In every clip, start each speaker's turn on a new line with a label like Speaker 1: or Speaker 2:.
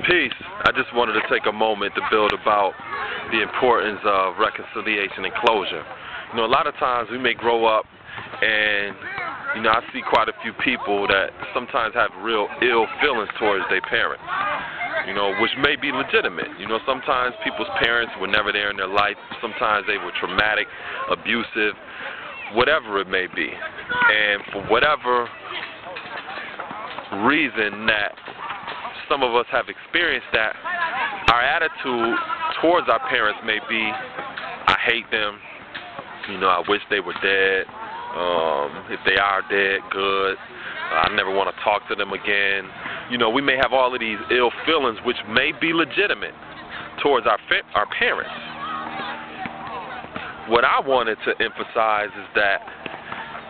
Speaker 1: Peace. I just wanted to take a moment to build about the importance of reconciliation and closure. You know, a lot of times we may grow up and, you know, I see quite a few people that sometimes have real ill feelings towards their parents, you know, which may be legitimate. You know, sometimes people's parents were never there in their life. Sometimes they were traumatic, abusive, whatever it may be. And for whatever reason that some of us have experienced that, our attitude towards our parents may be, I hate them, you know, I wish they were dead, if they are dead, good, I never want to talk to them again. You know, we may have all of these ill feelings which may be legitimate towards our parents. What I wanted to emphasize is that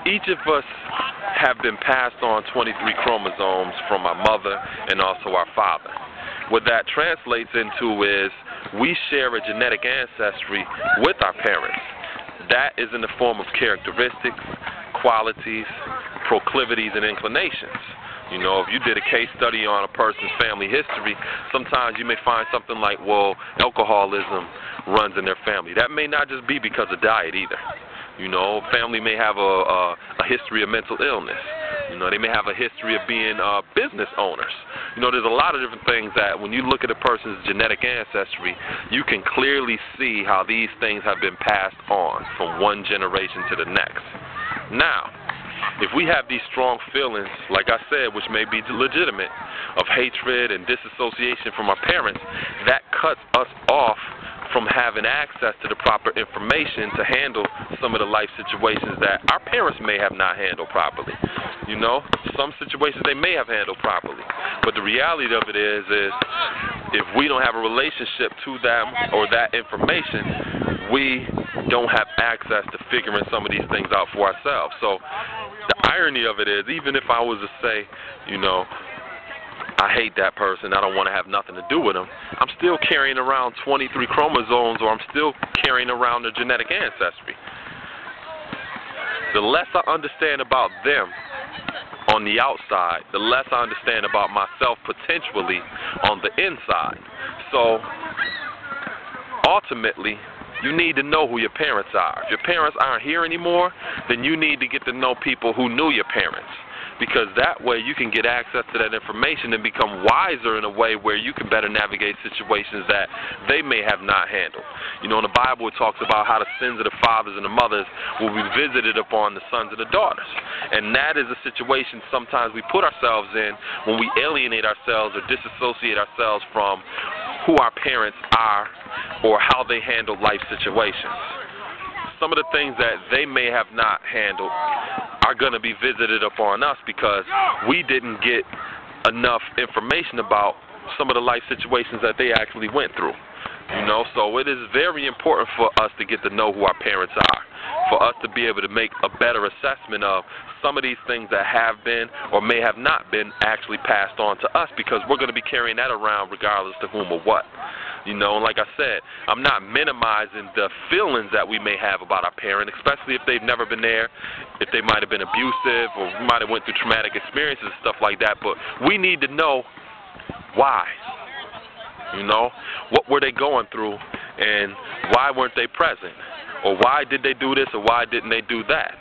Speaker 1: each of us have been passed on 23 chromosomes from our mother and also our father. What that translates into is we share a genetic ancestry with our parents. That is in the form of characteristics, qualities, proclivities, and inclinations. You know, if you did a case study on a person's family history, sometimes you may find something like, well, alcoholism runs in their family. That may not just be because of diet either. You know, family may have a history of mental illness. You know, they may have a history of being business owners. You know, there's a lot of different things that when you look at a person's genetic ancestry, you can clearly see how these things have been passed on from one generation to the next. Now, if we have these strong feelings, like I said, which may be legitimate, of hatred and disassociation from our parents, that cuts us off from having access to the proper information to handle some of the life situations that our parents may have not handled properly. You know, some situations they may have handled properly. But the reality of it is if we don't have a relationship to them or that information, we don't have access to figuring some of these things out for ourselves. So the irony of it is, even if I was to say, you know, I hate that person, I don't want to have nothing to do with them, I'm still carrying around 23 chromosomes, or I'm still carrying around their genetic ancestry. The less I understand about them on the outside, the less I understand about myself potentially on the inside. So ultimately, you need to know who your parents are. If your parents aren't here anymore, then you need to get to know people who knew your parents. Because that way you can get access to that information and become wiser in a way where you can better navigate situations that they may have not handled. You know, in the Bible it talks about how the sins of the fathers and the mothers will be visited upon the sons and the daughters. And that is a situation sometimes we put ourselves in when we alienate ourselves or disassociate ourselves from who our parents are or how they handle life situations. Some of the things that they may have not handled are going to be visited upon us because we didn't get enough information about some of the life situations that they actually went through. You know, so it is very important for us to get to know who our parents are, for us to be able to make a better assessment of some of these things that have been or may have not been actually passed on to us, because we're going to be carrying that around regardless to whom or what. You know, and like I said, I'm not minimizing the feelings that we may have about our parent, especially if they've never been there, if they might have been abusive or we might have went through traumatic experiences and stuff like that, but we need to know why. You know, what were they going through and why weren't they present? Or why did they do this or why didn't they do that?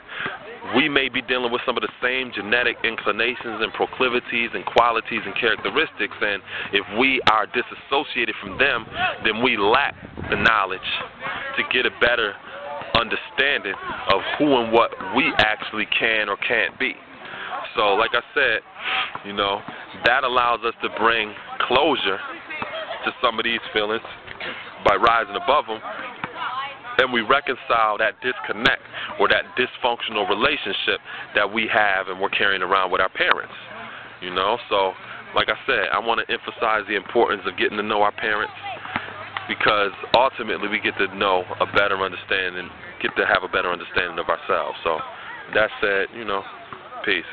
Speaker 1: We may be dealing with some of the same genetic inclinations and proclivities and qualities and characteristics, and if we are disassociated from them, then we lack the knowledge to get a better understanding of who and what we actually can or can't be. So, like I said, you know, that allows us to bring closure to some of these feelings by rising above them, and we reconcile that disconnect or that dysfunctional relationship that we have and we're carrying around with our parents. You know, so like I said, I want to emphasize the importance of getting to know our parents, because ultimately we get to know a better understanding, get to have a better understanding of ourselves. So that said, you know, peace.